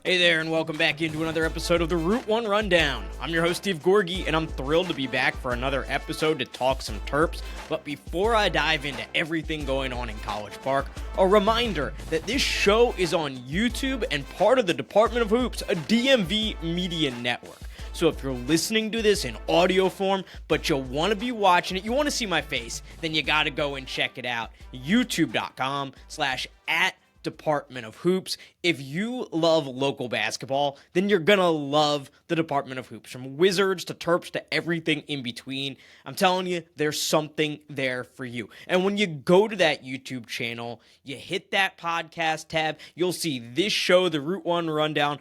Hey there, and welcome back into another episode of the Route 1 Rundown. I'm your host, Steve Gorgie, and I'm thrilled to be back for another episode to talk some Terps. But before I dive into everything going on in College Park, a reminder that this show is on YouTube and part of the Department of Hoops, a DMV media network. So if you're listening to this in audio form, but you want to be watching it, you want to see my face, then you got to go and check it out. YouTube.com/@Department of Hoops. If you love local basketball, then you're gonna love the Department of Hoops. From Wizards to Terps to everything in between, I'm telling you, there's something there for you. And when you go to that YouTube channel, you hit that podcast tab, you'll see this show, the Route 1 Rundown,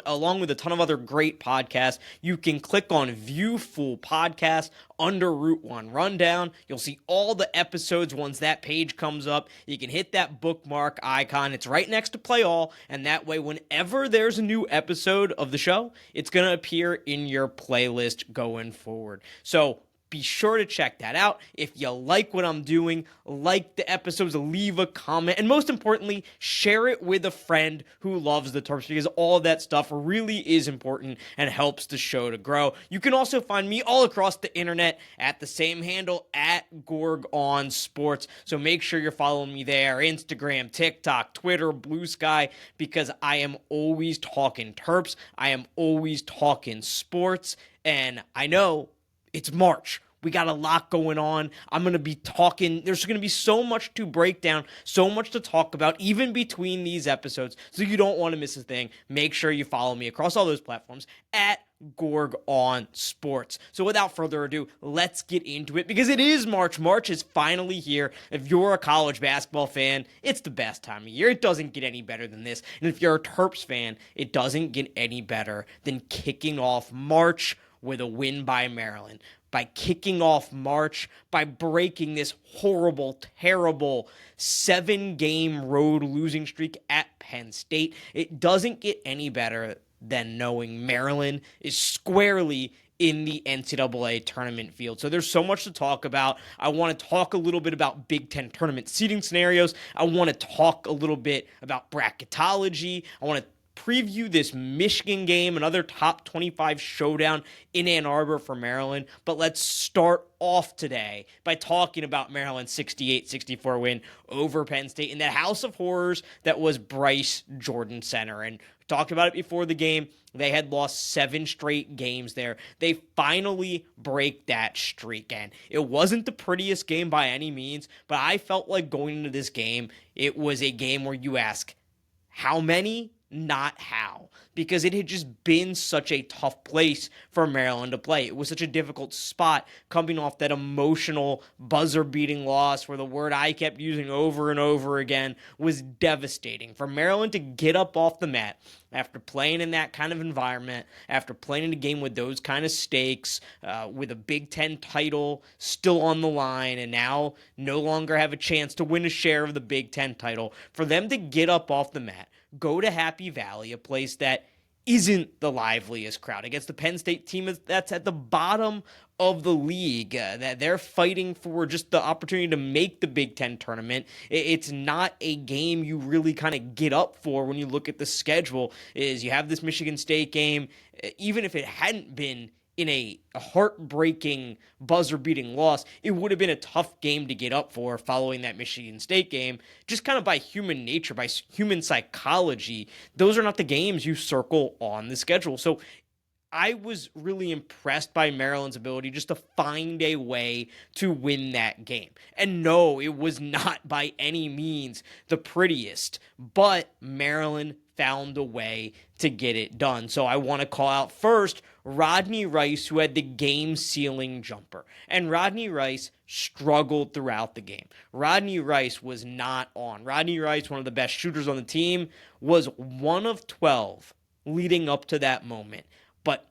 along with a ton of other great podcasts. You can click on View Full Podcast under Route 1 Rundown. You'll see all the episodes once that page comes up. You can hit that bookmark icon. It's right next to Play All, and that way whenever there's a new episode of the show, it's going to appear in your playlist going forward. So be sure to check that out. If you like what I'm doing, like the episodes, leave a comment, and most importantly, share it with a friend who loves the Terps, because all of that stuff really is important and helps the show to grow. You can also find me all across the internet at the same handle, @GorgOnSports. So make sure you're following me there, Instagram, TikTok, Twitter, Blue Sky, because I am always talking Terps. I am always talking sports, and I know it's March. We got a lot going on. I'm going to be talking. There's going to be so much to break down, so much to talk about, even between these episodes. So you don't want to miss a thing. Make sure you follow me across all those platforms @GorgOnSports. So without further ado, let's get into it, because it is March. March is finally here. If you're a college basketball fan, it's the best time of year. It doesn't get any better than this. And if you're a Terps fan, it doesn't get any better than kicking off March with a win by Maryland, by kicking off March, by breaking this horrible, terrible 7-game road losing streak at Penn State. It doesn't get any better than knowing Maryland is squarely in the NCAA tournament field. So there's so much to talk about. I want to talk a little bit about Big Ten tournament seeding scenarios. I want to talk a little bit about bracketology. I want to preview this Michigan game, another top 25 showdown in Ann Arbor for Maryland. But let's start off today by talking about Maryland's 68-64 win over Penn State in that house of horrors that was Bryce Jordan Center. And we talked about it before the game. They had lost 7 straight games there. They finally break that streak. And it wasn't the prettiest game by any means, but I felt like going into this game, it was a game where you ask, how many? Not how, because it had just been such a tough place for Maryland to play. It was such a difficult spot coming off that emotional buzzer-beating loss where the word I kept using over and over again was devastating. For Maryland to get up off the mat after playing in that kind of environment, after playing in a game with those kind of stakes, with a Big Ten title still on the line, and now no longer have a chance to win a share of the Big Ten title, for them to get up off the mat, go to Happy Valley, a place that isn't the liveliest crowd, against the Penn State team that's at the bottom of the league, that they're fighting for just the opportunity to make the Big Ten tournament. It's not a game you really kind of get up for when you look at the schedule. Is you have this Michigan State game, even if it hadn't been in a heartbreaking, buzzer-beating loss, it would have been a tough game to get up for following that Michigan State game. Just kind of by human nature, by human psychology, those are not the games you circle on the schedule. So I was really impressed by Maryland's ability just to find a way to win that game. And no, it was not by any means the prettiest, but Maryland found a way to get it done. So I want to call out first Rodney Rice, who had the game-sealing jumper. And Rodney Rice struggled throughout the game. Rodney Rice was not on. Rodney Rice, one of the best shooters on the team, was 1 of 12 leading up to that moment. But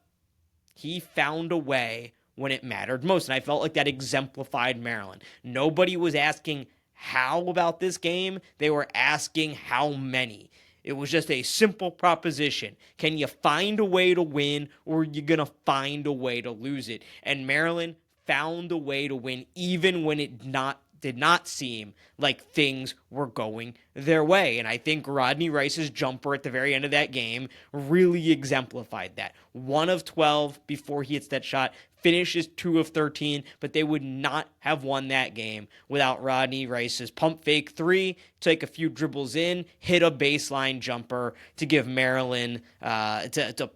he found a way when it mattered most. And I felt like that exemplified Maryland. Nobody was asking how about this game. They were asking how many. It was just a simple proposition. Can you find a way to win, or are you going to find a way to lose it? And Maryland found a way to win even when it did not seem like things were going their way. And I think Rodney Rice's jumper at the very end of that game really exemplified that. 1 of 12 before he hits that shot, finishes 2 of 13, but they would not have won that game without Rodney Rice's pump fake 3, take a few dribbles in, hit a baseline jumper to give Maryland, to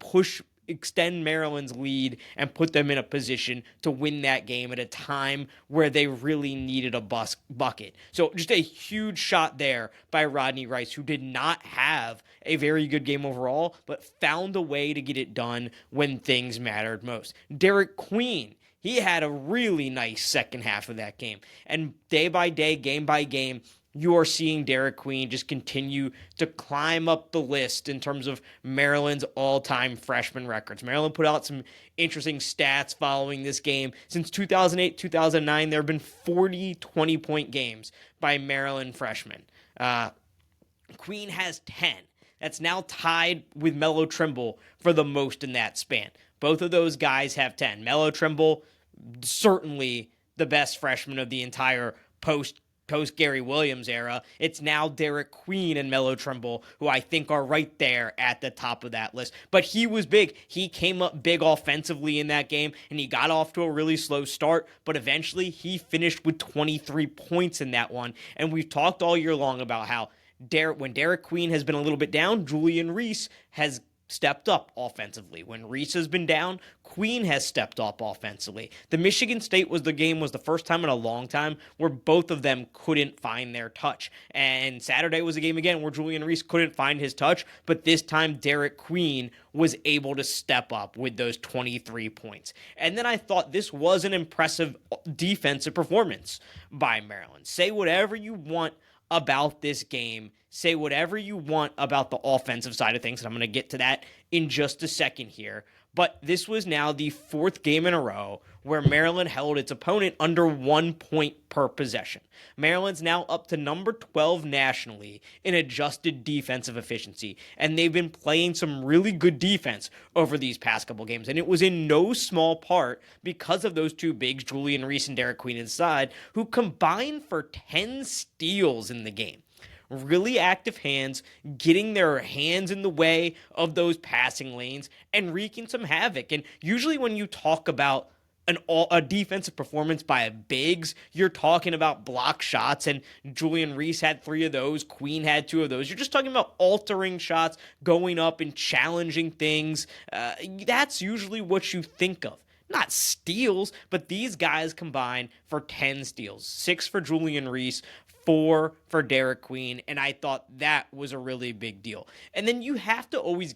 extend Maryland's lead and put them in a position to win that game at a time where they really needed a bucket. So just a huge shot there by Rodney Rice, who did not have a very good game overall, but found a way to get it done when things mattered most. Derek Queen, he had a really nice second half of that game. And day by day, game by game, you are seeing Derek Queen just continue to climb up the list in terms of Maryland's all-time freshman records. Maryland put out some interesting stats following this game. Since 2008-2009, there have been 40 20-point games by Maryland freshmen. Queen has 10. That's now tied with Melo Trimble for the most in that span. Both of those guys have 10. Melo Trimble, certainly the best freshman of the entire post-Gary Williams era. It's now Derek Queen and Melo Trimble, who I think are right there at the top of that list. But he was big. He came up big offensively in that game, and he got off to a really slow start, but eventually he finished with 23 points in that one. And we've talked all year long about how when Derek Queen has been a little bit down, Julian Reese has stepped up offensively. When Reese has been down, Queen has stepped up offensively. The Michigan State was the first time in a long time where both of them couldn't find their touch. And Saturday was a game again where Julian Reese couldn't find his touch, but this time Derek Queen was able to step up with those 23 points. And then I thought this was an impressive defensive performance by Maryland. Say whatever you want about this game. Say whatever you want about the offensive side of things, and I'm going to get to that in just a second here. But this was now the 4th game in a row where Maryland held its opponent under 1 point per possession. Maryland's now up to number 12 nationally in adjusted defensive efficiency, and they've been playing some really good defense over these past couple games. And it was in no small part because of those two bigs, Julian Reese and Derek Queen inside, who combined for 10 steals in the game. Really active hands, getting their hands in the way of those passing lanes and wreaking some havoc. And usually when you talk about a defensive performance by a bigs, you're talking about block shots, and Julian Reese had 3 of those, Queen had 2 of those. You're just talking about altering shots, going up and challenging things. That's usually what you think of. Not steals, but these guys combined for 10 steals. 6 for Julian Reese, 4 for Derek Queen, and I thought that was a really big deal. And then you have to always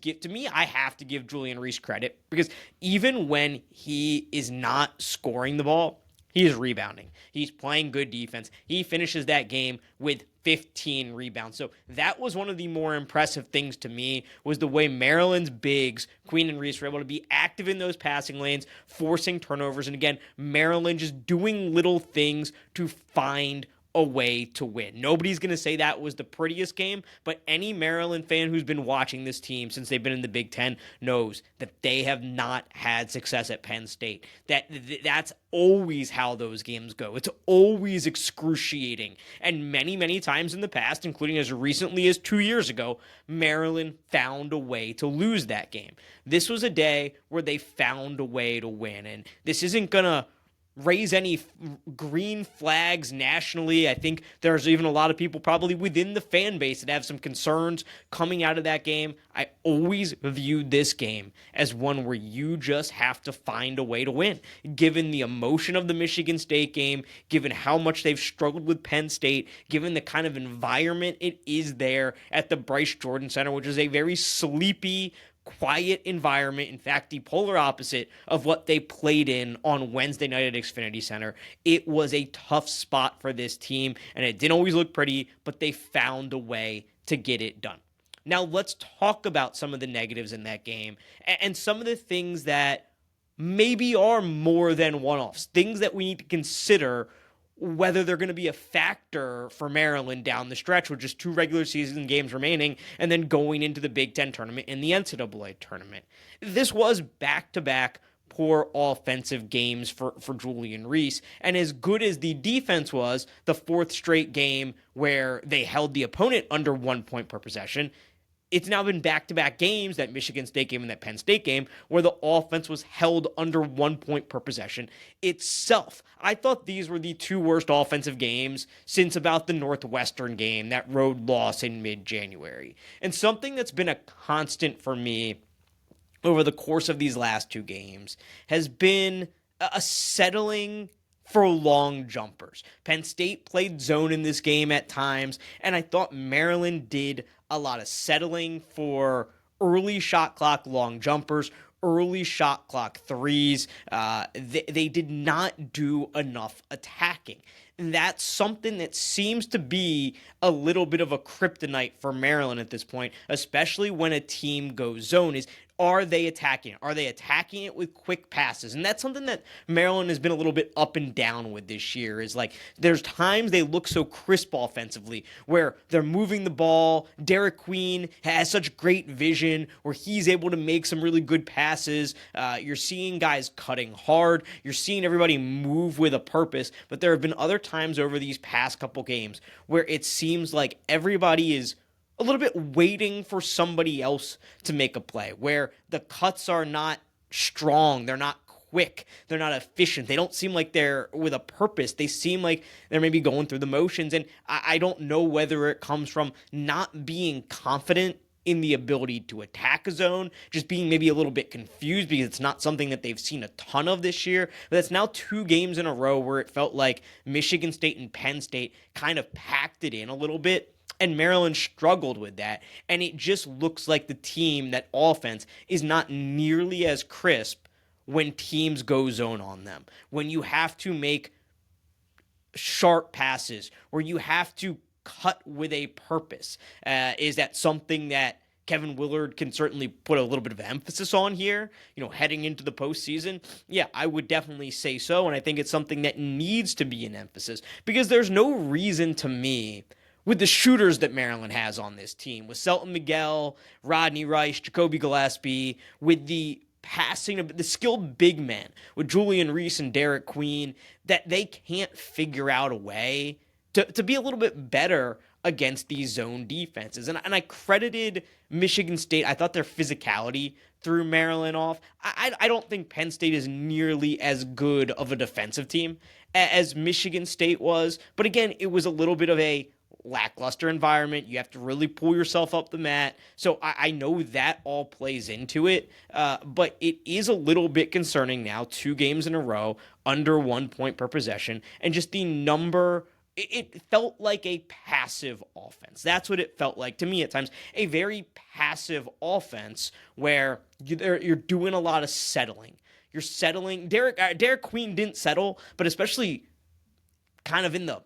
I have to give Julian Reese credit, because even when he is not scoring the ball, he is rebounding. He's playing good defense. He finishes that game with 15 rebounds. So that was one of the more impressive things to me, was the way Maryland's bigs, Queen and Reese, were able to be active in those passing lanes, forcing turnovers. And again, Maryland just doing little things to find a way to win. Nobody's going to say that was the prettiest game, but any Maryland fan who's been watching this team since they've been in the Big Ten knows that they have not had success at Penn State. That's always how those games go. It's always excruciating. And many, many times in the past, including as recently as 2 years ago, Maryland found a way to lose that game. This was a day where they found a way to win, and this isn't going to raise any green flags nationally. I think there's even a lot of people probably within the fan base that have some concerns coming out of that game. I always viewed this game as one where you just have to find a way to win, given the emotion of the Michigan State game, given how much they've struggled with Penn State, given the kind of environment it is there at the Bryce Jordan Center, which is a very sleepy, quiet environment. In fact, the polar opposite of what they played in on Wednesday night at Xfinity Center. It was a tough spot for this team, and it didn't always look pretty, but they found a way to get it done. Now, let's talk about some of the negatives in that game and some of the things that maybe are more than one-offs, things that we need to consider whether they're going to be a factor for Maryland down the stretch with just 2 regular season games remaining and then going into the Big Ten tournament and the NCAA tournament. This was back-to-back poor offensive games for Julian Reese. And as good as the defense was, the fourth straight game where they held the opponent under 1 point per possession, it's now been back-to-back games, that Michigan State game and that Penn State game, where the offense was held under 1 point per possession itself. I thought these were the two worst offensive games since about the Northwestern game, that road loss in mid-January. And something that's been a constant for me over the course of these last two games has been a settling for long jumpers. Penn State played zone in this game at times, and I thought Maryland did a lot of settling for early shot clock long jumpers, early shot clock threes. They did not do enough attacking. And that's something that seems to be a little bit of a kryptonite for Maryland at this point, especially when a team goes zone, is are they attacking it? Are they attacking it with quick passes? And that's something that Maryland has been a little bit up and down with this year, is like there's times they look so crisp offensively where they're moving the ball. Derek Queen has such great vision where he's able to make some really good passes. You're seeing guys cutting hard. You're seeing everybody move with a purpose. But there have been other times over these past couple games where it seems like everybody is a little bit waiting for somebody else to make a play, where the cuts are not strong, they're not quick, they're not efficient, they don't seem like they're with a purpose, they seem like they're maybe going through the motions, and I don't know whether it comes from not being confident in the ability to attack a zone, just being maybe a little bit confused because it's not something that they've seen a ton of this year. But that's now 2 games in a row where it felt like Michigan State and Penn State kind of packed it in a little bit, and Maryland struggled with that. And it just looks like the team, that offense, is not nearly as crisp when teams go zone on them. When you have to make sharp passes, where you have to cut with a purpose. Is that something that Kevin Willard can certainly put a little bit of emphasis on here, heading into the postseason? Yeah, I would definitely say so. And I think it's something that needs to be an emphasis, because there's no reason to me, with the shooters that Maryland has on this team, with Selton Miguel, Rodney Rice, Jacoby Gillespie, with the passing of the skilled big men, with Julian Reese and Derek Queen, that they can't figure out a way to be a little bit better against these zone defenses. And I credited Michigan State. I thought their physicality threw Maryland off. I don't think Penn State is nearly as good of a defensive team as Michigan State was. But again, it was a little bit of a lackluster environment. You have to really pull yourself up the mat. So I know that all plays into it. But it is a little bit concerning now, 2 games in a row, under 1 point per possession. And just the number, it felt like a passive offense. That's what it felt like to me at times. A very passive offense where you're doing a lot of settling. You're settling. Derek Queen didn't settle, but especially kind of in the,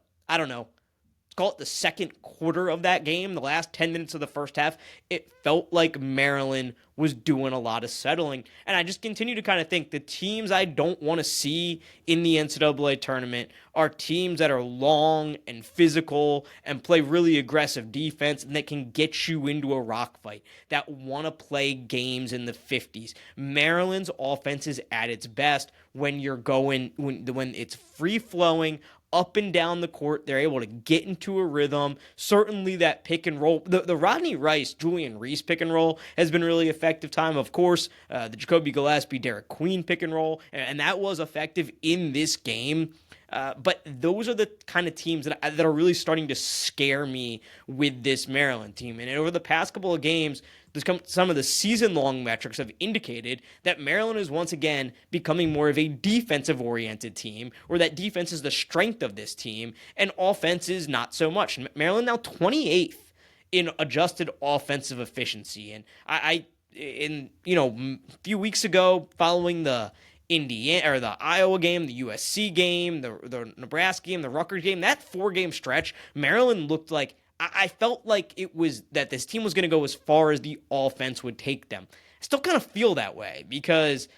call it the second quarter of that game, the last 10 minutes of the first half, it felt like Maryland was doing a lot of settling. And I just continue to kind of think the teams I don't want to see in the NCAA tournament are teams that are long and physical and play really aggressive defense and that can get you into a rock fight, that want to play games in the 50s. Maryland's offense is at its best when when it's free-flowing, up and down the court. They're able to get into a rhythm. Certainly that pick and roll, the Rodney Rice, Julian Reese pick and roll has been really effective time. Of course, the Jacoby Gillespie, Derek Queen pick and roll, and that was effective in this game. But those are the kind of teams that are really starting to scare me with this Maryland team. And over the past couple of games, some of the season-long metrics have indicated that Maryland is once again becoming more of a defensive-oriented team, or that defense is the strength of this team, and offense is not so much. Maryland now 28th in adjusted offensive efficiency. And a few weeks ago, following the Indiana or the Iowa game, the USC game, the Nebraska game, the Rutgers game, that 4-game stretch, Maryland looked like, I felt like it was that this team was going to go as far as the offense would take them. I still kind of feel that way, because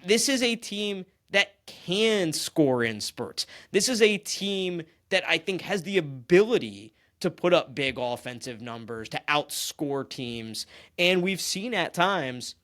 this is a team that can score in spurts. This is a team that I think has the ability to put up big offensive numbers, to outscore teams. And we've seen at times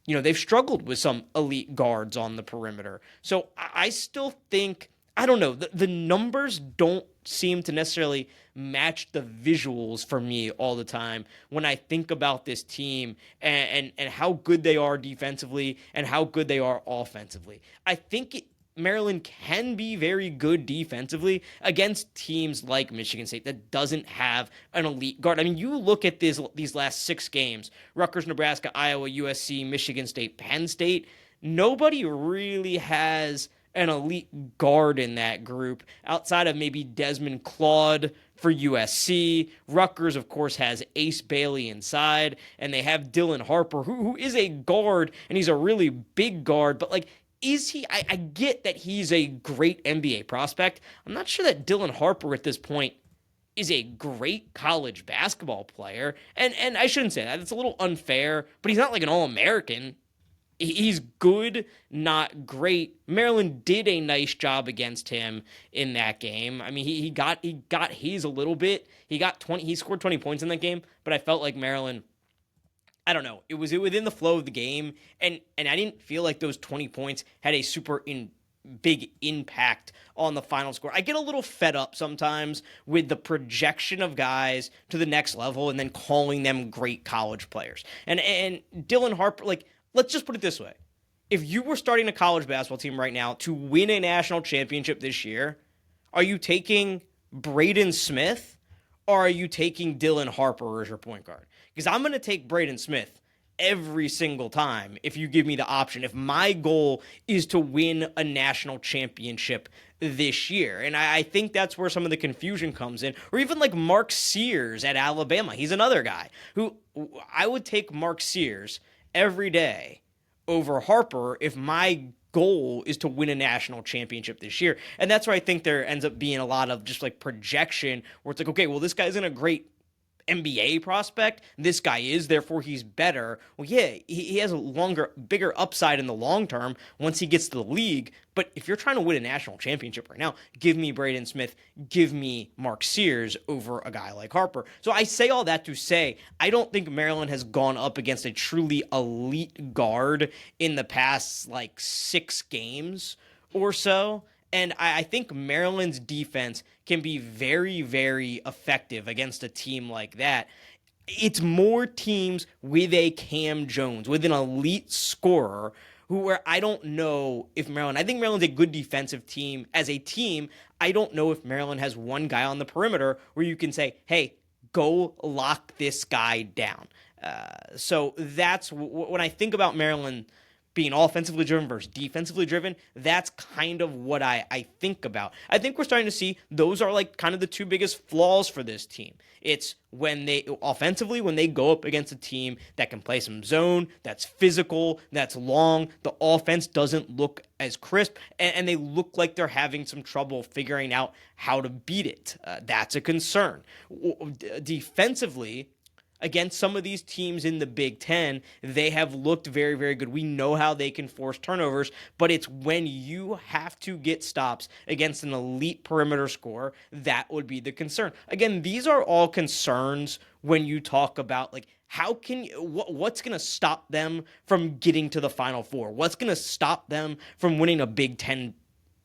they've struggled with some elite guards on the perimeter. So I still think, I don't know, the numbers don't seem to necessarily match the visuals for me all the time when I think about this team and how good they are defensively and how good they are offensively. I think Maryland can be very good defensively against teams like Michigan State that doesn't have an elite guard. I mean, you look at these last 6 games, Rutgers, Nebraska, Iowa, USC, Michigan State, Penn State, nobody really has an elite guard in that group outside of maybe Desmond Claude for USC. Rutgers, of course, has Ace Bailey inside, and they have Dylan Harper, who is a guard, and he's a really big guard, but like, is he? I get that he's a great NBA prospect. I'm not sure that Dylan Harper at this point is a great college basketball player. And I shouldn't say that. It's a little unfair, but he's not like an All-American. He's good, not great. Maryland did a nice job against him in that game. I mean, he got his a little bit. He scored 20 points in that game, but I felt like Maryland, I don't know. It was within the flow of the game, and I didn't feel like those 20 points had a super big impact on the final score. I get a little fed up sometimes with the projection of guys to the next level and then calling them great college players. And Dylan Harper, like, let's just put it this way. If you were starting a college basketball team right now to win a national championship this year, are you taking Braden Smith or are you taking Dylan Harper as your point guard? Because I'm going to take Braden Smith every single time if you give me the option. If my goal is to win a national championship this year. And I think that's where some of the confusion comes in. Or even like Mark Sears at Alabama. He's another guy who I would take Mark Sears every day over Harper if my goal is to win a national championship this year. And that's where I think there ends up being a lot of just like projection where it's like, okay, well, this guy's in a great NBA prospect. This guy is, therefore he's better. Well, yeah, he has a bigger upside in the long term once he gets to the league. But if you're trying to win a national championship right now, give me Braden Smith, give me Mark Sears over a guy like Harper. So I say all that to say, I don't think Maryland has gone up against a truly elite guard in the past like 6 games or so. And I think Maryland's defense can be very, very effective against a team like that. It's more teams with a Cam Jones, with an elite scorer, where I don't know if Maryland, I think Maryland's a good defensive team. As a team, I don't know if Maryland has one guy on the perimeter where you can say, hey, go lock this guy down. So that's when I think about Maryland being offensively driven versus defensively driven, that's kind of what I think about. I think we're starting to see those are like kind of the 2 biggest flaws for this team. It's when they offensively, when they go up against a team that can play some zone, that's physical, that's long, the offense doesn't look as crisp, and they look like they're having some trouble figuring out how to beat it. That's a concern. Defensively, against some of these teams in the Big Ten, they have looked very, very good. We know how they can force turnovers, but it's when you have to get stops against an elite perimeter scorer, that would be the concern. Again, these are all concerns when you talk about like what's going to stop them from getting to the Final Four? What's going to stop them from winning a Big Ten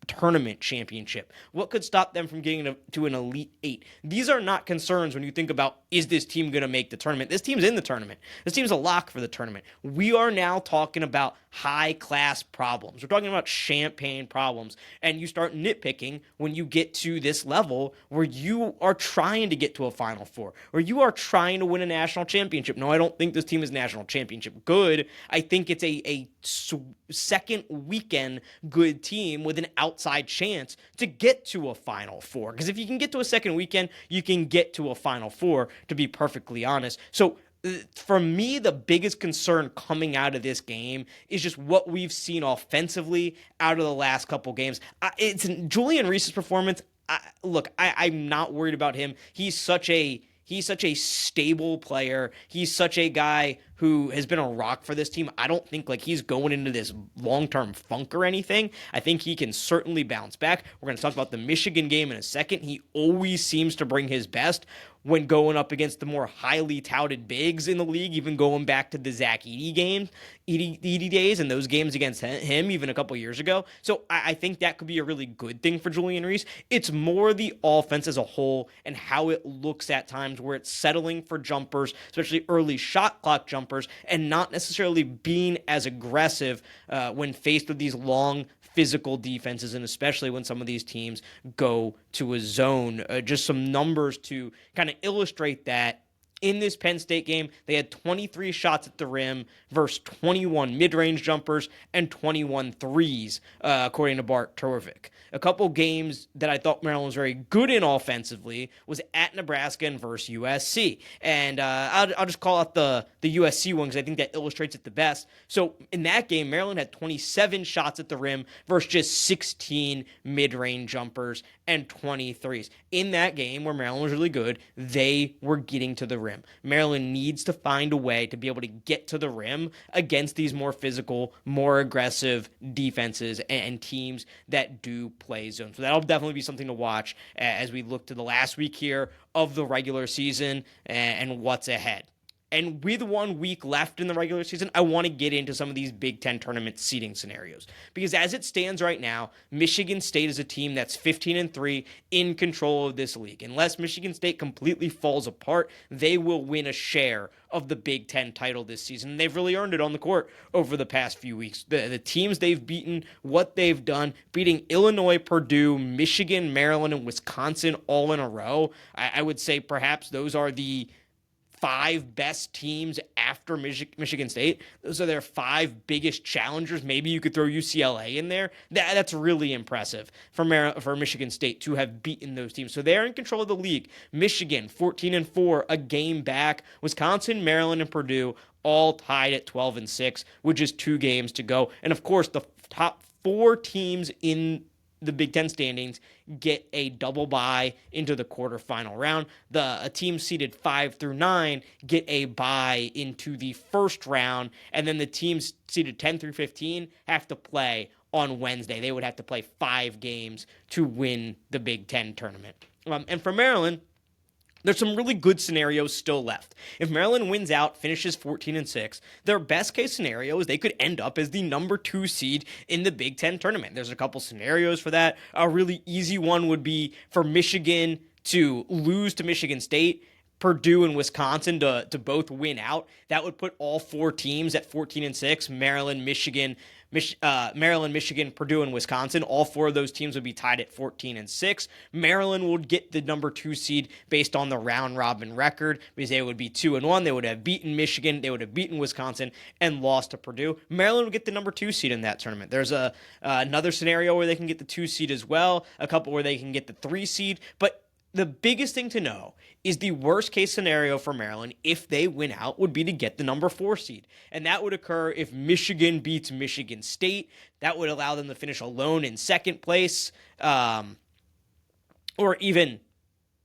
tournament championship? What could stop them from getting to an Elite 8? These are not concerns when you think about, is this team going to make the tournament? This team's in the tournament. This team's a lock for the tournament. We are now talking about high-class problems. We're talking about champagne problems. And you start nitpicking when you get to this level where you are trying to get to a Final Four, where you are trying to win a national championship. No, I don't think this team is national championship good. I think it's a second weekend good team with an outside chance to get to a Final Four. Because if you can get to a second weekend, you can get to a Final Four, to be perfectly honest. So for me, the biggest concern coming out of this game is just what we've seen offensively out of the last couple games. It's Julian Reese's performance. I'm not worried about him. He's such a stable player. He's such a guy who has been a rock for this team. I don't think like he's going into this long-term funk or anything. I think he can certainly bounce back. We're going to talk about the Michigan game in a second. He always seems to bring his best. when going up against the more highly touted bigs in the league, even going back to the Zach Edey days and those games against him even a couple years ago. So I think that could be a really good thing for Julian Reese. It's more the offense as a whole and how it looks at times where it's settling for jumpers, especially early shot clock jumpers, and not necessarily being as aggressive when faced with these long physical defenses, and especially when some of these teams go to a zone. Just some numbers to kind of illustrate that. In this Penn State game, they had 23 shots at the rim versus 21 mid-range jumpers and 21 threes, according to Bart Torvik. A couple games that I thought Maryland was very good in offensively was at Nebraska and versus USC. And I'll just call out the USC one because I think that illustrates it the best. So in that game, Maryland had 27 shots at the rim versus just 16 mid-range jumpers and 23s. In that game where Maryland was really good, they were getting to the rim. Maryland needs to find a way to be able to get to the rim against these more physical, more aggressive defenses and teams that do play zone. So that'll definitely be something to watch as we look to the last week here of the regular season and what's ahead. And with 1 week left in the regular season, I want to get into some of these Big Ten tournament seeding scenarios. Because as it stands right now, Michigan State is a team that's 15-3 in control of this league. Unless Michigan State completely falls apart, they will win a share of the Big Ten title this season. And they've really earned it on the court over the past few weeks. The teams they've beaten, what they've done, beating Illinois, Purdue, Michigan, Maryland, and Wisconsin all in a row. I would say perhaps those are the 5 best teams after Michigan State. Those are their 5 biggest challengers. Maybe you could throw UCLA in there. That's really impressive for Michigan State to have beaten those teams. So they're in control of the league. Michigan, 14-4, a game back. Wisconsin, Maryland, and Purdue all tied at 12-6 with just 2 games to go. And of course, the top 4 teams in the Big Ten standings get a double bye into the quarterfinal round. A team seeded 5 through 9 get a bye into the first round, and then the teams seeded 10 through 15 have to play on Wednesday. They would have to play 5 games to win the Big Ten tournament. And for Maryland, there's some really good scenarios still left. If Maryland wins out, finishes 14-6, their best case scenario is they could end up as the number 2 seed in the Big Ten tournament. There's a couple scenarios for that. A really easy one would be for Michigan to lose to Michigan State, Purdue and Wisconsin to both win out. That would put all 4 teams at 14-6, Maryland, Michigan, Purdue, and Wisconsin. All 4 of those teams would be tied at 14-6. Maryland would get the number 2 seed based on the round robin record because they would be 2-1. They would have beaten Michigan, they would have beaten Wisconsin, and lost to Purdue. Maryland would get the number 2 seed in that tournament. There's another scenario where they can get the 2 seed as well, a couple where they can get the 3 seed, but the biggest thing to know is the worst case scenario for Maryland, if they win out, would be to get the number 4 seed. And that would occur if Michigan beats Michigan State. That would allow them to finish alone in second place. Or even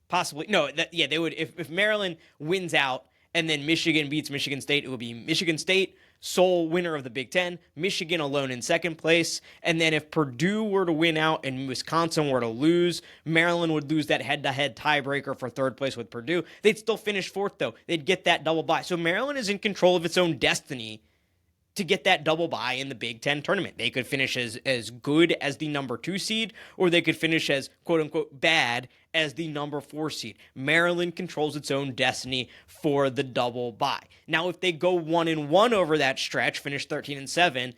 possibly, they would, if Maryland wins out and then Michigan beats Michigan State, it would be Michigan State, sole winner of the Big Ten, Michigan alone in second place, and then if Purdue were to win out and Wisconsin were to lose, Maryland would lose that head-to-head tiebreaker for third place with Purdue. They'd still finish 4th, though. They'd get that double bye. So Maryland is in control of its own destiny to get that double bye in the Big Ten tournament. They could finish as good as the number 2 seed, or they could finish as quote-unquote bad as the number 4 seed. Maryland controls its own destiny for the double bye. Now, if they go 1-1 over that stretch, finish 13-7,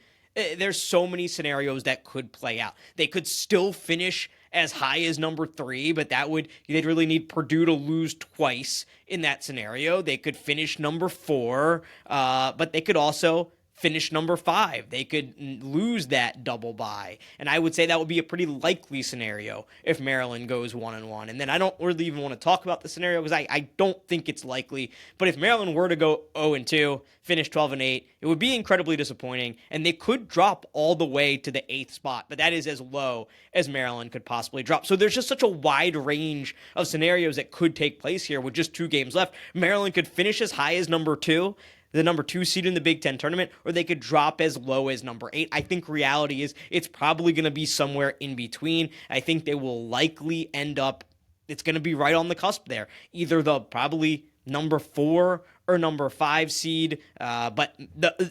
there's so many scenarios that could play out. They could still finish as high as number 3, but they'd really need Purdue to lose twice in that scenario. They could finish number 4, but they could also finish number 5. They could lose that double bye. And I would say that would be a pretty likely scenario if Maryland goes 1-1. And then I don't really even want to talk about the scenario because I don't think it's likely. But if Maryland were to go 0-2, finish 12-8, it would be incredibly disappointing. And they could drop all the way to the 8th spot. But that is as low as Maryland could possibly drop. So there's just such a wide range of scenarios that could take place here with just 2 games left. Maryland could finish as high as number 2, the number 2 seed in the Big Ten tournament, or they could drop as low as number 8. I think reality is it's probably going to be somewhere in between. I think they will likely end up it's going to be right on the cusp there. Either the probably number 4 or number 5 seed, but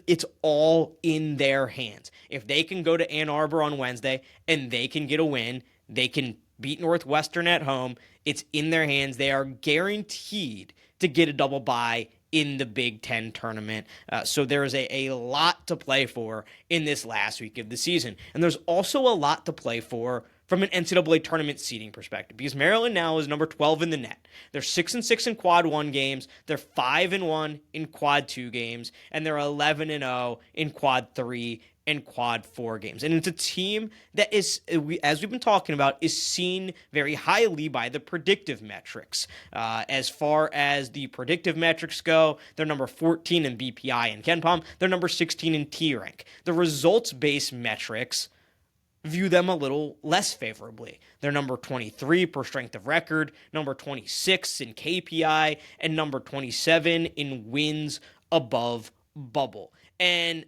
it's all in their hands. If they can go to Ann Arbor on Wednesday and they can get a win, they can beat Northwestern at home, it's in their hands. They are guaranteed to get a double bye in the Big Ten tournament. So there is a lot to play for in this last week of the season. And there's also a lot to play for from an NCAA tournament seeding perspective, because Maryland now is number 12 in the net. They're 6-6 in quad 1 games, they're 5-1 in quad 2 games, and they're 11-0 in quad 3 and quad 4 games. And it's a team that is, as we've been talking about, is seen very highly by the predictive metrics. As far as the predictive metrics go, they're number 14 in BPI and KenPom, they're number 16 in T-Rank. The results-based metrics view them a little less favorably. They're number 23 per strength of record, number 26 in KPI, and number 27 in wins above bubble. And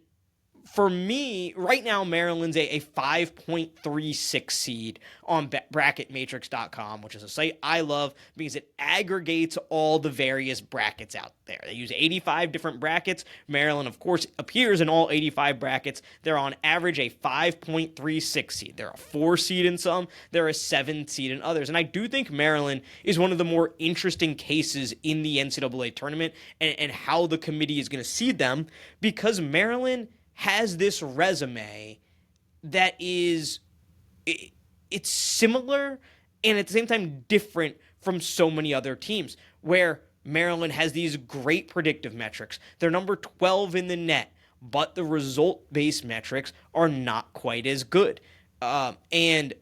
for me, right now, Maryland's a 5.36 seed on bracketmatrix.com, which is a site I love because it aggregates all the various brackets out there. They use 85 different brackets. Maryland, of course, appears in all 85 brackets. They're on average a 5.36 seed. They're a 4 seed in some. They're a 7 seed in others. And I do think Maryland is one of the more interesting cases in the NCAA tournament and how the committee is going to seed them, because Maryland has this resume that is, it's similar and at the same time different from so many other teams, where Maryland has these great predictive metrics. They're number 12 in the net, but the result-based metrics are not quite as good. And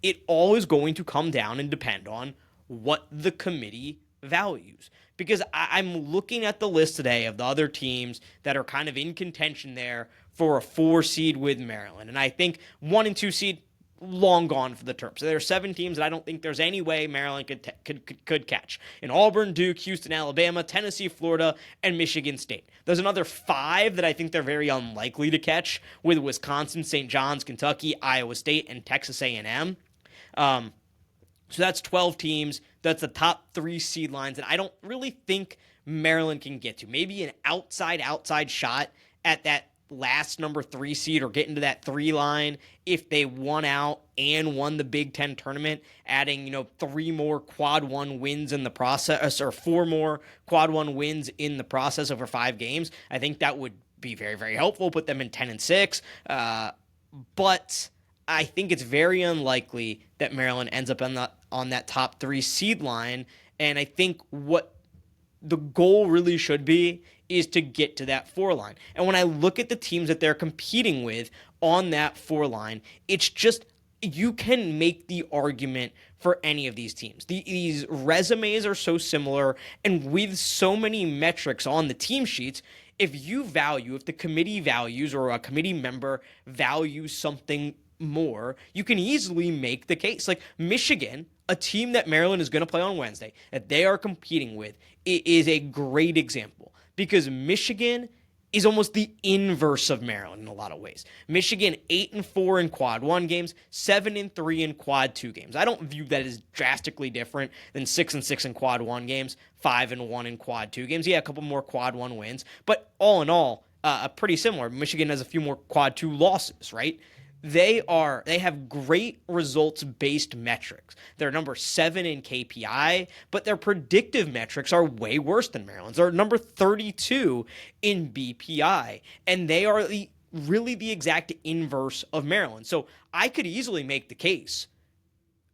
it all is going to come down and depend on what the committee values. Because I'm looking at the list today of the other teams that are kind of in contention there for a 4 seed with Maryland. And I think 1 and 2 seed, long gone for the Terps. So there are 7 teams that I don't think there's any way Maryland could catch. In Auburn, Duke, Houston, Alabama, Tennessee, Florida, and Michigan State. There's another 5 that I think they're very unlikely to catch, with Wisconsin, St. John's, Kentucky, Iowa State, and Texas A&M. So that's 12 teams. That's the top 3 seed lines, and I don't really think Maryland can get to. Maybe an outside shot at that last number 3 seed, or get into that 3 line if they won out and won the Big Ten tournament, adding 3 more quad 1 wins in the process, or 4 more quad 1 wins in the process over 5 games. I think that would be very, very helpful. Put them in 10-6, but I think it's very unlikely that Maryland ends up on that top 3 seed line. And I think what the goal really should be is to get to that 4 line. And when I look at the teams that they're competing with on that 4 line, it's just, you can make the argument for any of these teams. These resumes are so similar, and with so many metrics on the team sheets, if the committee values, or a committee member values something more, you can easily make the case. Like Michigan, a team that Maryland is going to play on Wednesday, that they are competing with, it is a great example, because Michigan is almost the inverse of Maryland in a lot of ways. Michigan 8-4 in quad 1 games, 7-3 in quad 2 games. I don't view that as drastically different than 6-6 in quad 1 games, 5-1 in quad 2 games. Yeah, a couple more quad 1 wins, but all in all, pretty similar. Michigan has a few more quad 2 losses, right? They have great results-based metrics. They're number 7 in KPI, but their predictive metrics are way worse than Maryland's. They're number 32 in BPI, and they are really the exact inverse of Maryland. So I could easily make the case,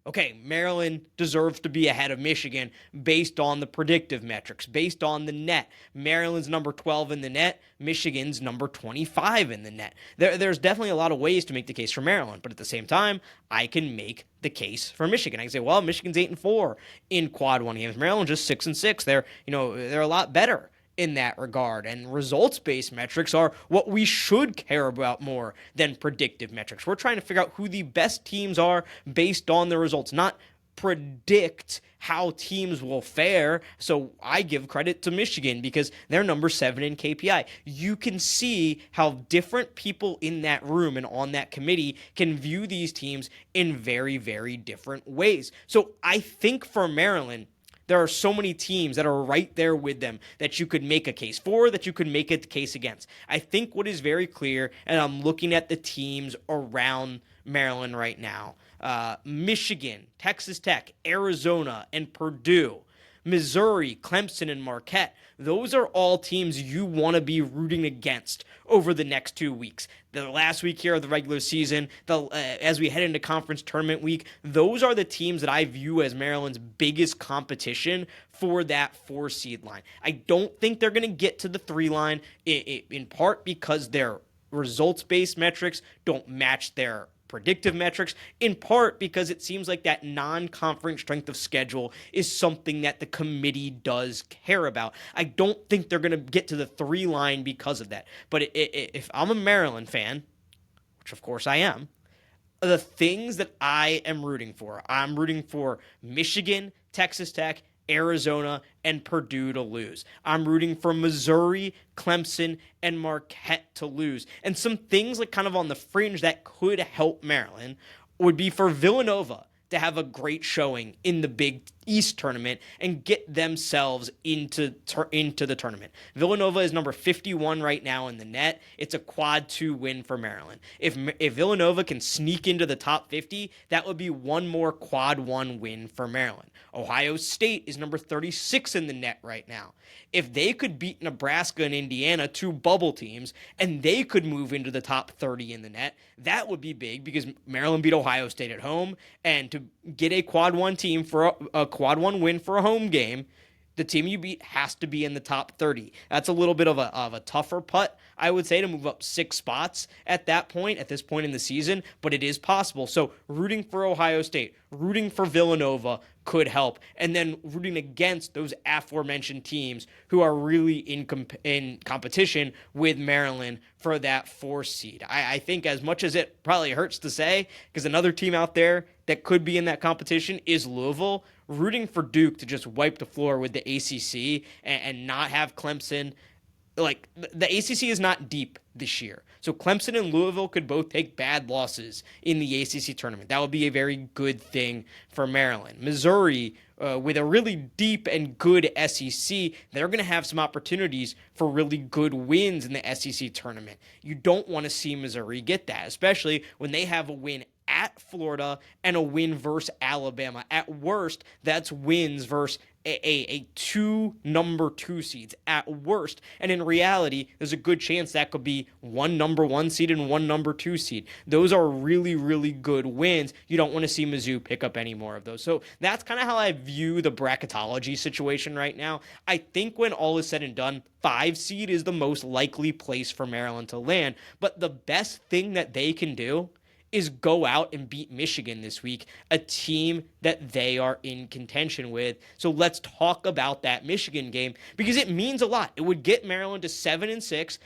okay, Maryland deserves to be ahead of Michigan based on the predictive metrics, based on the net. Maryland's number 12 in the net, Michigan's number 25 in the net. There's definitely a lot of ways to make the case for Maryland, but at the same time, I can make the case for Michigan. I can say, well, Michigan's 8-4 in quad 1 games. Maryland just 6-6. They're a lot better in that regard, and results-based metrics are what we should care about more than predictive metrics. We're trying to figure out who the best teams are based on the results, not predict how teams will fare. So I give credit to Michigan because they're number 7 in KPI. You can see how different people in that room and on that committee can view these teams in very, very different ways. So I think for Maryland, there are so many teams that are right there with them that you could make a case for, that you could make a case against. I think what is very clear, and I'm looking at the teams around Maryland right now, Michigan, Texas Tech, Arizona, and Purdue, Missouri, Clemson, and Marquette. Those are all teams you want to be rooting against over the next 2 weeks. The last week here of the regular season, as we head into conference tournament week, those are the teams that I view as Maryland's biggest competition for that 4 seed line. I don't think they're going to get to the 3 line, in part because their results-based metrics don't match their predictive metrics, in part because it seems like that non-conference strength of schedule is something that the committee does care about. I don't think they're going to get to the 3 line because of that. But if I'm a Maryland fan, which of course I am, the things that I am rooting for, I'm rooting for Michigan, Texas Tech, Arizona, and Purdue to lose. I'm rooting for Missouri, Clemson, and Marquette to lose. And some things like kind of on the fringe that could help Maryland would be for Villanova to have a great showing in the Big East tournament and get themselves into the tournament. Villanova is number 51 right now in the net. It's a quad 2 win for Maryland. If Villanova can sneak into the top 50, that would be one more quad 1 win for Maryland. Ohio State is number 36 in the net right now. If they could beat Nebraska and Indiana, 2 bubble teams, and they could move into the top 30 in the net, that would be big because Maryland beat Ohio State at home, and to get a quad 1 team for a quad 1 win for a home game, the team you beat has to be in the top 30. That's a little bit of a tougher putt, I would say, to move up 6 spots at this point in the season, but it is possible. So rooting for Ohio State, rooting for Villanova could help, and then rooting against those aforementioned teams who are really in competition with Maryland for that 4 seed. I think as much as it probably hurts to say, because another team out there that could be in that competition is Louisville, rooting for Duke to just wipe the floor with the ACC and not have Clemson. Like, the ACC is not deep this year. So Clemson and Louisville could both take bad losses in the ACC tournament. That would be a very good thing for Maryland. Missouri, with a really deep and good SEC, they're going to have some opportunities for really good wins in the SEC tournament. You don't want to see Missouri get that, especially when they have a win at Florida and a win versus Alabama. At worst, that's wins versus a 2 number 2 seeds at worst. And in reality, there's a good chance that could be 1 number 1 seed and 1 number 2 seed. Those are really, really good wins. You don't want to see Mizzou pick up any more of those. So that's kind of how I view the bracketology situation right now. I think when all is said and done, 5 seed is the most likely place for Maryland to land. But the best thing that they can do is go out and beat Michigan this week, a team that they are in contention with. So let's talk about that Michigan game because it means a lot. It would get Maryland to 7-6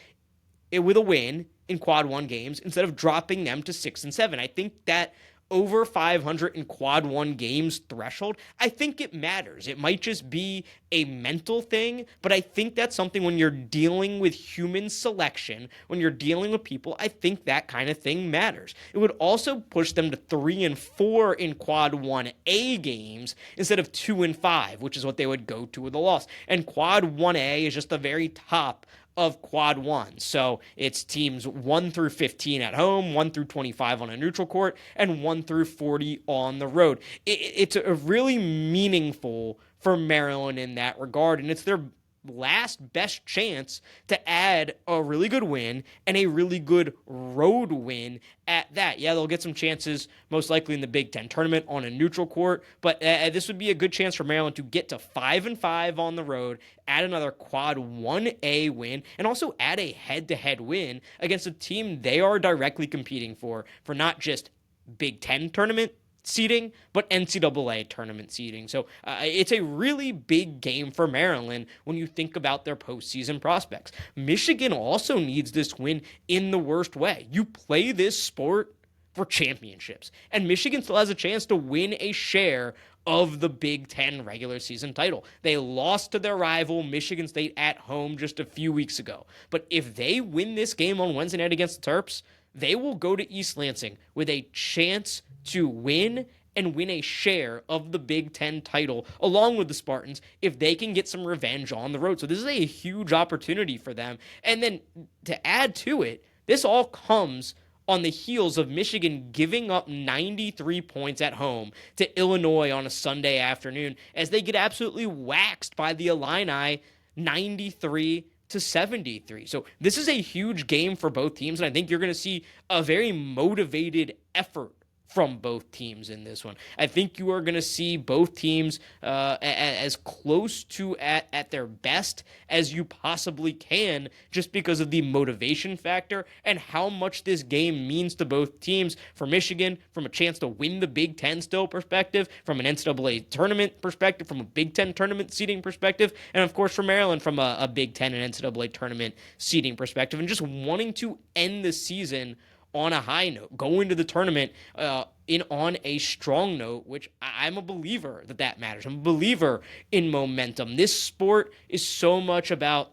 with a win in quad 1 games instead of dropping them to 6-7. I think that over 500 in quad 1 games threshold, I think it matters. It might just be a mental thing, but I think that's something when you're dealing with human selection, when you're dealing with people, I think that kind of thing matters. It would also push them to 3-4 in quad 1A games instead of 2-5, which is what they would go to with a loss. And quad 1A is just the very top of quad 1. So it's teams 1 through 15 at home, 1 through 25 on a neutral court, and 1 through 40 on the road. It's a really meaningful for Maryland in that regard, and it's their last best chance to add a really good win and a really good road win at that. Yeah, they'll get some chances most likely in the Big Ten tournament on a neutral court, but this would be a good chance for Maryland to get to 5-5 on the road, add another quad 1A win, and also add a head-to-head win against a team they are directly competing for not just Big Ten tournament seeding, but NCAA tournament seeding. So it's a really big game for Maryland when you think about their postseason prospects. Michigan also needs this win in the worst way. You play this sport for championships, and Michigan still has a chance to win a share of the Big Ten regular season title. They lost to their rival, Michigan State, at home just a few weeks ago. But if they win this game on Wednesday night against the Terps, they will go to East Lansing with a chance to win and win a share of the Big Ten title along with the Spartans if they can get some revenge on the road. So this is a huge opportunity for them. And then to add to it, this all comes on the heels of Michigan giving up 93 points at home to Illinois on a Sunday afternoon as they get absolutely waxed by the Illini 93-73. So this is a huge game for both teams, and I think you're going to see a very motivated effort from both teams in this one. I think you are going to see both teams as close to at their best as you possibly can, just because of the motivation factor and how much this game means to both teams. For Michigan, from a chance to win the Big Ten still perspective, from an NCAA tournament perspective, from a Big Ten tournament seeding perspective, and of course for Maryland from a Big Ten and NCAA tournament seeding perspective, and just wanting to end the season on a high note, go into the tournament on a strong note, which I'm a believer that matters. I'm a believer in momentum. This sport is so much about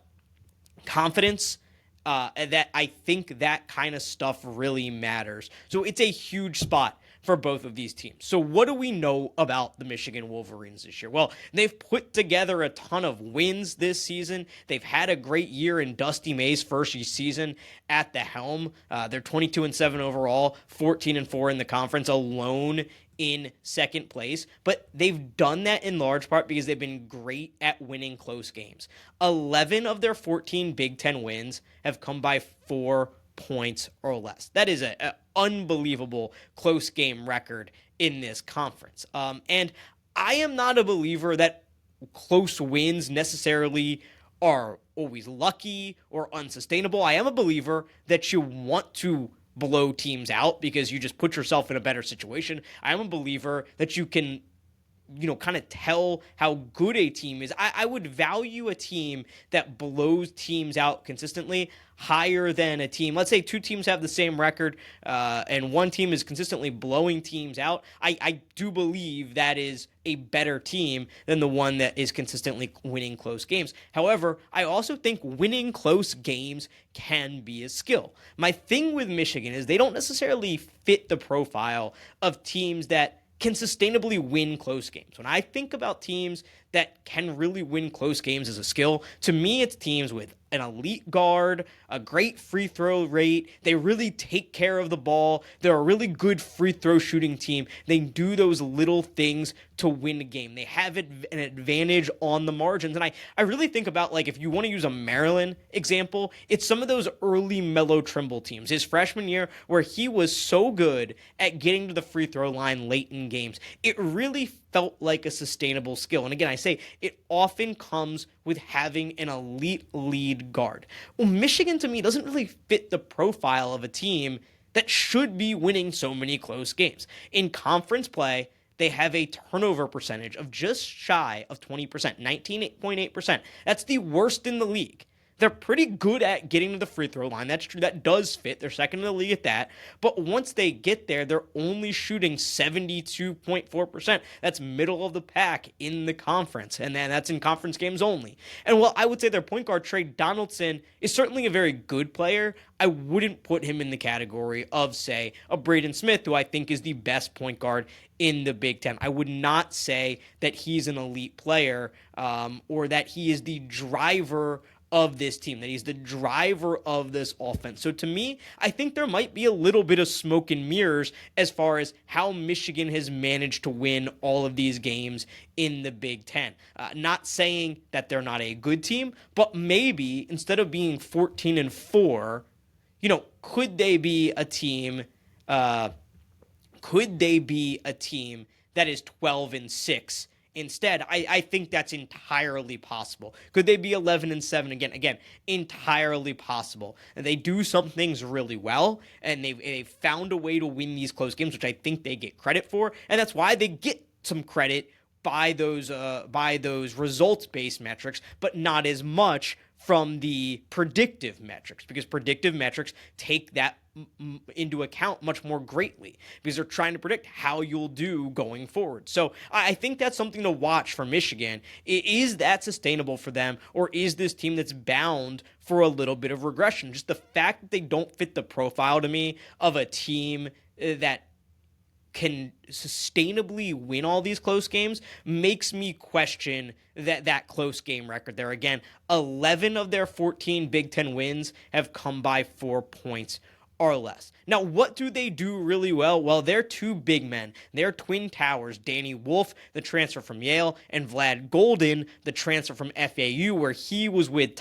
confidence that I think that kind of stuff really matters. So it's a huge spot for both of these teams. So what do we know about the Michigan Wolverines this year? Well, they've put together a ton of wins this season. They've had a great year in Dusty May's first season at the helm. They're 22-7 overall, 14-4 in the conference, alone in second place. But they've done that in large part because they've been great at winning close games. 11 of their 14 Big Ten wins have come by 4 points or less. That is an unbelievable close game record in this conference. And I am not a believer that close wins necessarily are always lucky or unsustainable. I am a believer that you want to blow teams out because you just put yourself in a better situation. I am a believer that you can kind of tell how good a team is. I would value a team that blows teams out consistently higher than a team. Let's say two teams have the same record and one team is consistently blowing teams out. I do believe that is a better team than the one that is consistently winning close games. However, I also think winning close games can be a skill. My thing with Michigan is they don't necessarily fit the profile of teams that can sustainably win close games. When I think about teams that can really win close games as a skill, to me it's teams with an elite guard, a great free throw rate. They really take care of the ball. They're a really good free throw shooting team. They do those little things to win a game. They have an advantage on the margins. And I really think about, like, if you want to use a Maryland example, it's some of those early Melo Trimble teams. His freshman year where he was so good at getting to the free throw line late in games. It really felt like a sustainable skill. And again, I say it often comes with having an elite lead guard. Well, Michigan to me doesn't really fit the profile of a team that should be winning so many close games. In conference play, they have a turnover percentage of just shy of 20%, 19.8%. That's the worst in the league. They're pretty good at getting to the free throw line. That's true. That does fit. They're second in the league at that. But once they get there, they're only shooting 72.4%. That's middle of the pack in the conference. And then that's in conference games only. And while I would say their point guard, Trey Donaldson, is certainly a very good player, I wouldn't put him in the category of, say, a Braden Smith, who I think is the best point guard in the Big Ten. I would not say that he's an elite player or that he is the driver of this team, that he's the driver of this offense. So to me, I think there might be a little bit of smoke and mirrors as far as how Michigan has managed to win all of these games in the Big Ten. Not saying that they're not a good team, but maybe instead of being 14-4, could they be a team? Could they be a team that is 12-6? Instead, I think that's entirely possible. Could they be 11-7 again? Again, entirely possible. And they do some things really well, and they've found a way to win these close games, which I think they get credit for, and that's why they get some credit by those results-based metrics, but not as much from the predictive metrics, because predictive metrics take that into account much more greatly because they're trying to predict how you'll do going forward. So I think that's something to watch for Michigan. Is that sustainable for them, or is this team that's bound for a little bit of regression? Just the fact that they don't fit the profile to me of a team that can sustainably win all these close games makes me question that close game record there. Again, 11 of their 14 Big Ten wins have come by 4 points or less. Now, what do they do really well? Well, they're two big men. They're twin towers. Danny Wolf, the transfer from Yale, and Vlad Golden, the transfer from FAU, where he was with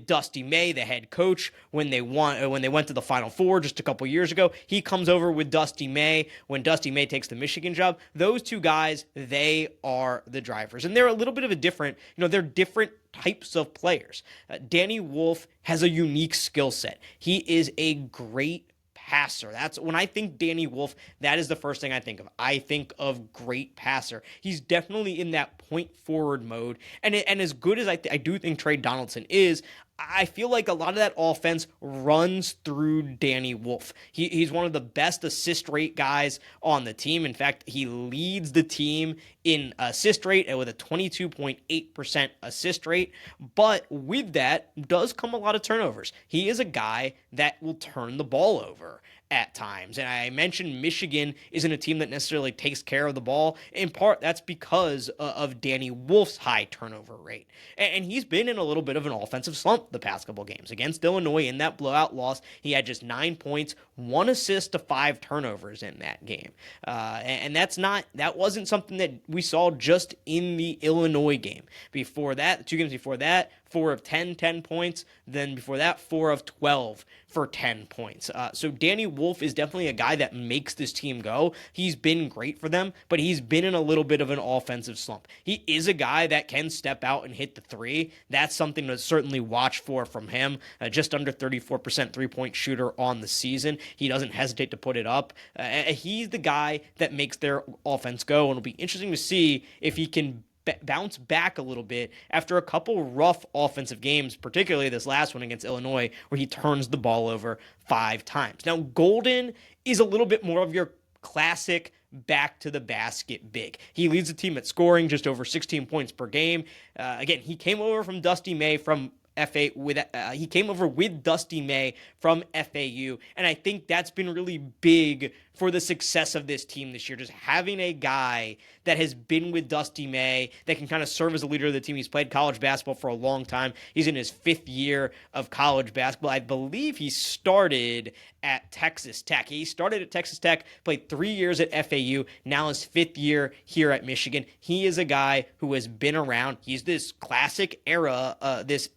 Dusty May, the head coach, when they went to the Final Four just a couple years ago. He comes over with Dusty May when Dusty May takes the Michigan job. Those two guys, they are the drivers. And they're a little bit of a different, they're different types of players. Danny Wolf has a unique skill set. He is a great passer. That's when I think Danny Wolf, that is the first thing I think of. I think of great passer. He's definitely in that point forward mode. And as good as I do think Trey Donaldson is, I feel like a lot of that offense runs through Danny Wolf. He's one of the best assist rate guys on the team. In fact, he leads the team in assist rate with a 22.8% assist rate. But with that does come a lot of turnovers. He is a guy that will turn the ball over at times. And I mentioned Michigan isn't a team that necessarily takes care of the ball. In part, that's because of Danny Wolf's high turnover rate. And he's been in a little bit of an offensive slump the past couple games. Against Illinois in that blowout loss, he had just 9 points, 1 assist to 5 turnovers in that game. And that wasn't something that we saw just in the Illinois game. Before that, 2 games before that, 4 of 10 points. Then before that, 4 of 12 for 10 points. So Danny Wolf is definitely a guy that makes this team go. He's been great for them, but he's been in a little bit of an offensive slump. He is a guy that can step out and hit the three. That's something to certainly watch for from him. Just under 34% three-point shooter on the season. He doesn't hesitate to put it up. He's the guy that makes their offense go, and it'll be interesting to see if he can bounce back a little bit after a couple rough offensive games, particularly this last one against Illinois, where he turns the ball over 5 times. Now, Golden is a little bit more of your classic back to the basket big. He leads the team at scoring just over 16 points per game. Again, he came over from Dusty May from he came over with Dusty May from FAU, and I think that's been really big for the success of this team this year. Just having a guy that has been with Dusty May that can kind of serve as a leader of the team. He's played college basketball for a long time. He's in his 5th year of college basketball. I believe he started at Texas Tech. He started at Texas Tech, played 3 years at FAU, now his 5th year here at Michigan. He is a guy who has been around. He's this classic era, this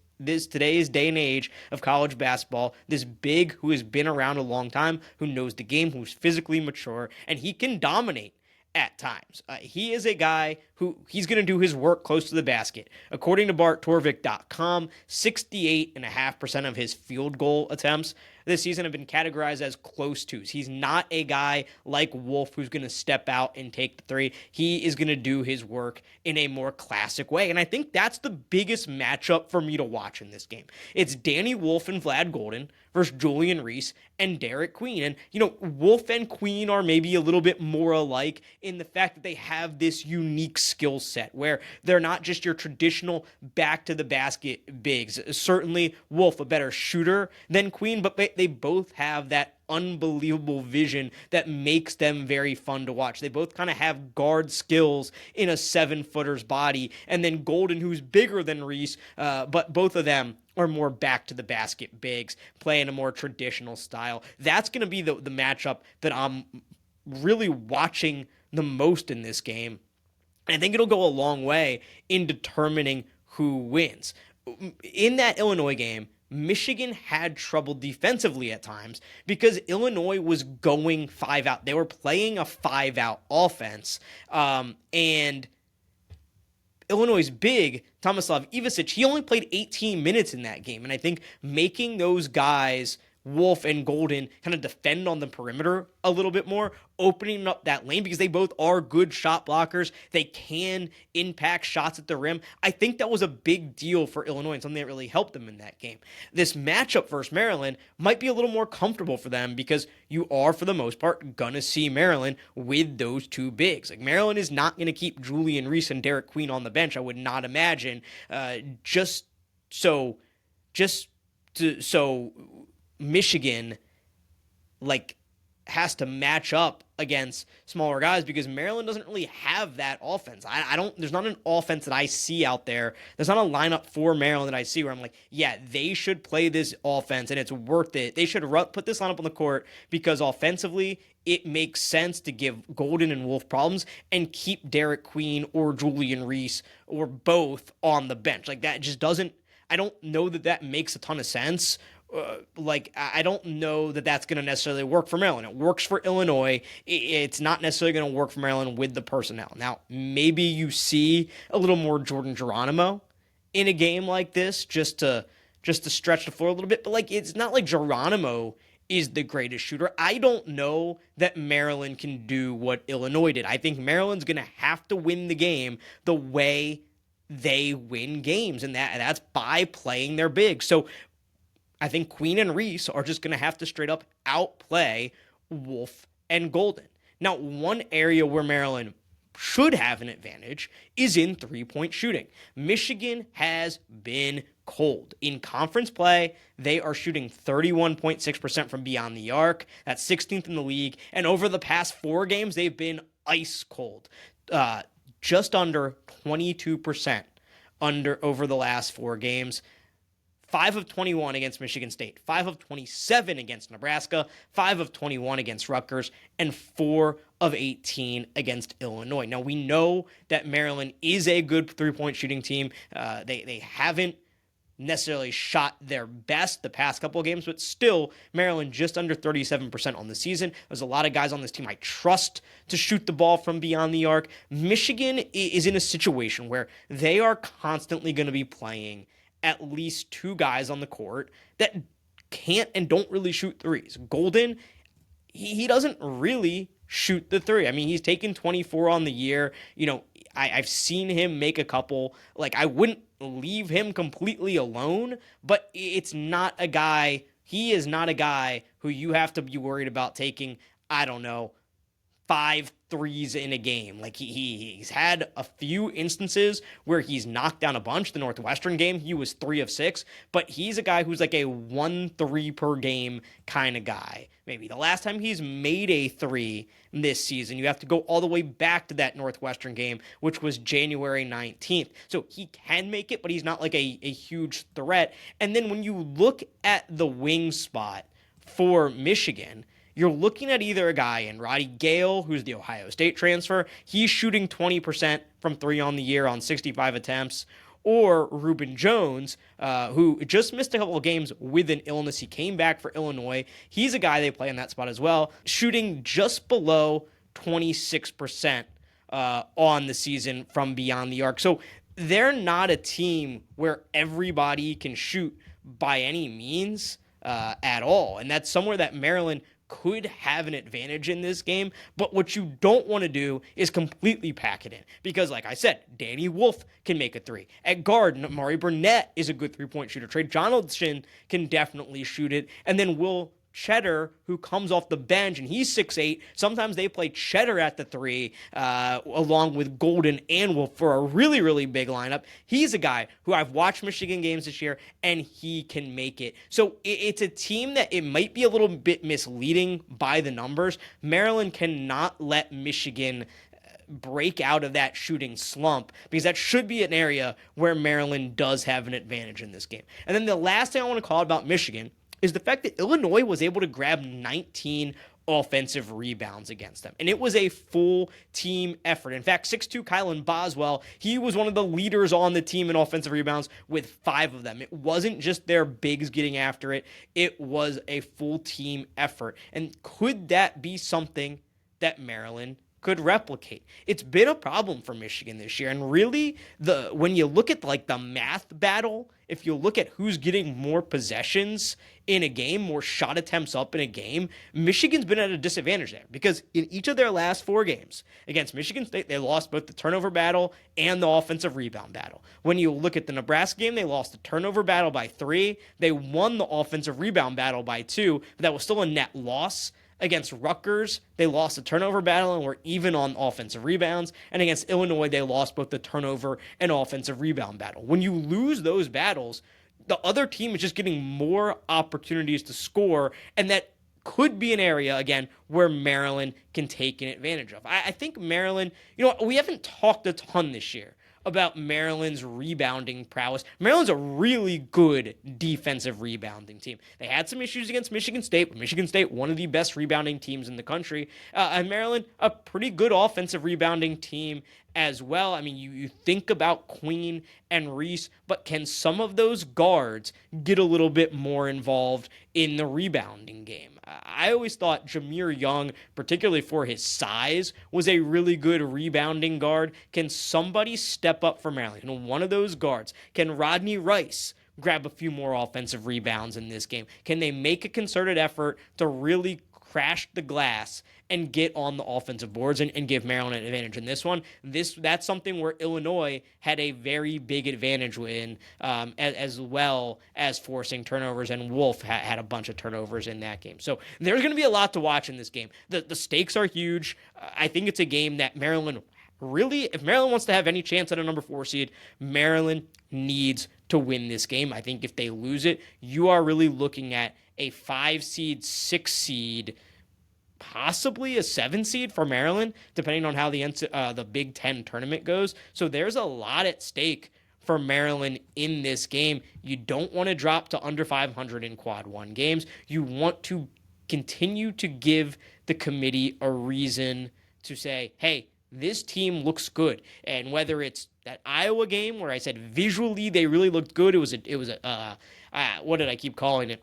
today's day and age of college basketball, this big who has been around a long time, who knows the game, who's physically mature, and he can dominate at times. He is a guy who he's going to do his work close to the basket. According to BartTorvik.com, 68.5% of his field goal attempts this season have been categorized as close twos. He's not a guy like Wolf who's going to step out and take the three. He is going to do his work in a more classic way. And I think that's the biggest matchup for me to watch in this game. It's Danny Wolf and Vlad Golden versus Julian Reese and Derek Queen. And, Wolf and Queen are maybe a little bit more alike in the fact that they have this unique skill set where they're not just your traditional back to the basket bigs. Certainly Wolf a better shooter than Queen, but they both have that unbelievable vision that makes them very fun to watch. They both kind of have guard skills in a 7-footer's body. And then Golden, who's bigger than Reese, but both of them are more back to the basket bigs, playing a more traditional style. That's going to be the matchup that I'm really watching the most in this game. And I think it'll go a long way in determining who wins. In that Illinois game, Michigan had trouble defensively at times because Illinois was going 5 out. They were playing a 5-out offense. And Illinois' big, Tomislav Ivisic, he only played 18 minutes in that game. And I think making those guys Wolf and Golden kind of defend on the perimeter a little bit more, opening up that lane because they both are good shot blockers. They can impact shots at the rim. I think that was a big deal for Illinois and something that really helped them in that game. This matchup versus Maryland might be a little more comfortable for them because you are, for the most part, going to see Maryland with those two bigs. Like, Maryland is not going to keep Julian Reese and Derek Queen on the bench, I would not imagine, so Michigan has to match up against smaller guys because Maryland doesn't really have that offense. There's not an offense that I see out there. There's not a lineup for Maryland that I see where I'm like, yeah, they should play this offense and it's worth it. They should put this lineup on the court because offensively it makes sense to give Golden and Wolf problems and keep Derek Queen or Julian Reese or both on the bench. Like, that just doesn't, I don't know that makes a ton of sense. I don't know that that's going to necessarily work for Maryland. It works for Illinois. It's not necessarily going to work for Maryland with the personnel. Now, maybe you see a little more Jordan Geronimo in a game like this just to stretch the floor a little bit. But it's not like Geronimo is the greatest shooter. I don't know that Maryland can do what Illinois did. I think Maryland's going to have to win the game the way they win games, and that's by playing their big. So I think Queen and Reese are just going to have to straight up outplay Wolf and Golden. Now, one area where Maryland should have an advantage is in three-point shooting. Michigan has been cold. In conference play, they are shooting 31.6% from beyond the arc. That's 16th in the league. And over the past 4 games, they've been ice cold. Just under 22% over the last 4 games. 5 of 21 against Michigan State, 5 of 27 against Nebraska, 5 of 21 against Rutgers, and 4 of 18 against Illinois. Now, we know that Maryland is a good three-point shooting team. They haven't necessarily shot their best the past couple of games, but still, Maryland just under 37% on the season. There's a lot of guys on this team I trust to shoot the ball from beyond the arc. Michigan is in a situation where they are constantly going to be playing at least 2 guys on the court that can't and don't really shoot threes. Golden, he doesn't really shoot the three. I mean, he's taken 24 on the year. I've seen him make a couple. I wouldn't leave him completely alone, but it's not a guy, he is not a guy who you have to be worried about taking, 5 threes in a game. He's had a few instances where he's knocked down a bunch. The Northwestern game, he was 3 of 6, but he's a guy who's a 1 3 per game kind of guy. Maybe the last time he's made a 3 this season, you have to go all the way back to that Northwestern game, which was January 19th. So he can make it, but he's not a huge threat. And then when you look at the wing spot for Michigan, you're looking at either a guy in Roddy Gale, who's the Ohio State transfer. He's shooting 20% from 3 on the year on 65 attempts. Or Reuben Jones, who just missed a couple of games with an illness. He came back for Illinois. He's a guy they play in that spot as well, shooting just below 26% on the season from beyond the arc. So they're not a team where everybody can shoot by any means at all. And that's somewhere that Maryland could have an advantage in this game, but what you don't want to do is completely pack it in because, like I said, Danny Wolf can make a 3. At guard, Mari Burnett is a good 3-point shooter. Trey Donaldson can definitely shoot it, and then Will Cheddar, who comes off the bench, and he's 6'8". Sometimes they play Cheddar at the 3, along with Golden and Wolf for a really, really big lineup. He's a guy who I've watched Michigan games this year, and he can make it. So it's a team that it might be a little bit misleading by the numbers. Maryland cannot let Michigan break out of that shooting slump because that should be an area where Maryland does have an advantage in this game. And then the last thing I want to call out about Michigan is the fact that Illinois was able to grab 19 offensive rebounds against them. And it was a full team effort. In fact, 6'2" Kylan Boswell, he was one of the leaders on the team in offensive rebounds with 5 of them. It wasn't just their bigs getting after it. It was a full team effort. And could that be something that Maryland could replicate. It's been a problem for Michigan this year. And really, when you look at like the math battle, if you look at who's getting more possessions in a game, more shot attempts up in a game, Michigan's been at a disadvantage there because in each of their last 4 games against Michigan State, they lost both the turnover battle and the offensive rebound battle. When you look at the Nebraska game, they lost the turnover battle by 3. They won the offensive rebound battle by 2, but that was still a net loss. Against Rutgers, they lost the turnover battle and were even on offensive rebounds. And against Illinois, they lost both the turnover and offensive rebound battle. When you lose those battles, the other team is just getting more opportunities to score, and that could be an area, again, where Maryland can take an advantage of. I think Maryland, we haven't talked a ton this year about Maryland's rebounding prowess. Maryland's a really good defensive rebounding team. They had some issues against Michigan State, but Michigan State, one of the best rebounding teams in the country. And Maryland, a pretty good offensive rebounding team as well. I mean, you think about Queen and Reese, but can some of those guards get a little bit more involved in the rebounding game? I always thought Jameer Young, particularly for his size, was a really good rebounding guard. Can somebody step up for Maryland? And one of those guards, can Rodney Rice grab a few more offensive rebounds in this game? Can they make a concerted effort to really crash the glass and get on the offensive boards and give Maryland an advantage in this one? That's something where Illinois had a very big advantage in, as well as forcing turnovers, and Wolf had a bunch of turnovers in that game. So there's going to be a lot to watch in this game. The stakes are huge. I think it's a game that Maryland really, if Maryland wants to have any chance at a number 4 seed, Maryland needs to win this game. I think if they lose it, you are really looking at a 5 seed, 6 seed, possibly a 7 seed for Maryland, depending on how the Big Ten tournament goes. So there's a lot at stake for Maryland in this game. You don't want to drop to under 500 in quad 1 games. You want to continue to give the committee a reason to say, hey, this team looks good. And whether it's that Iowa game where I said visually they really looked good, it was a what did I keep calling it?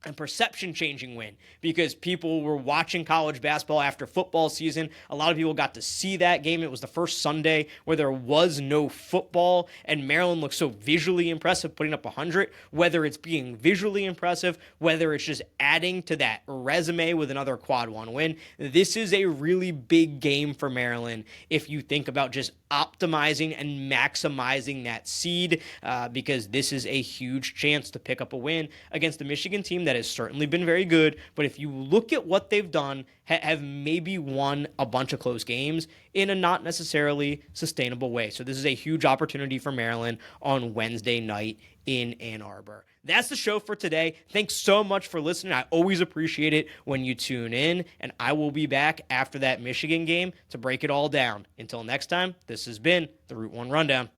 A perception-changing win, because people were watching college basketball after football season. A lot of people got to see that game. It was the first Sunday where there was no football, and Maryland looked so visually impressive, putting up 100. Whether it's being visually impressive, whether it's just adding to that resume with another quad 1 win, this is a really big game for Maryland if you think about just optimizing and maximizing that seed, because this is a huge chance to pick up a win against the Michigan team that has certainly been very good, but if you look at what they've done, have maybe won a bunch of close games in a not necessarily sustainable way. So this is a huge opportunity for Maryland on Wednesday night in Ann Arbor. That's the show for today. Thanks so much for listening. I always appreciate it when you tune in, and I will be back after that Michigan game to break it all down. Until next time, this has been the Route 1 Rundown.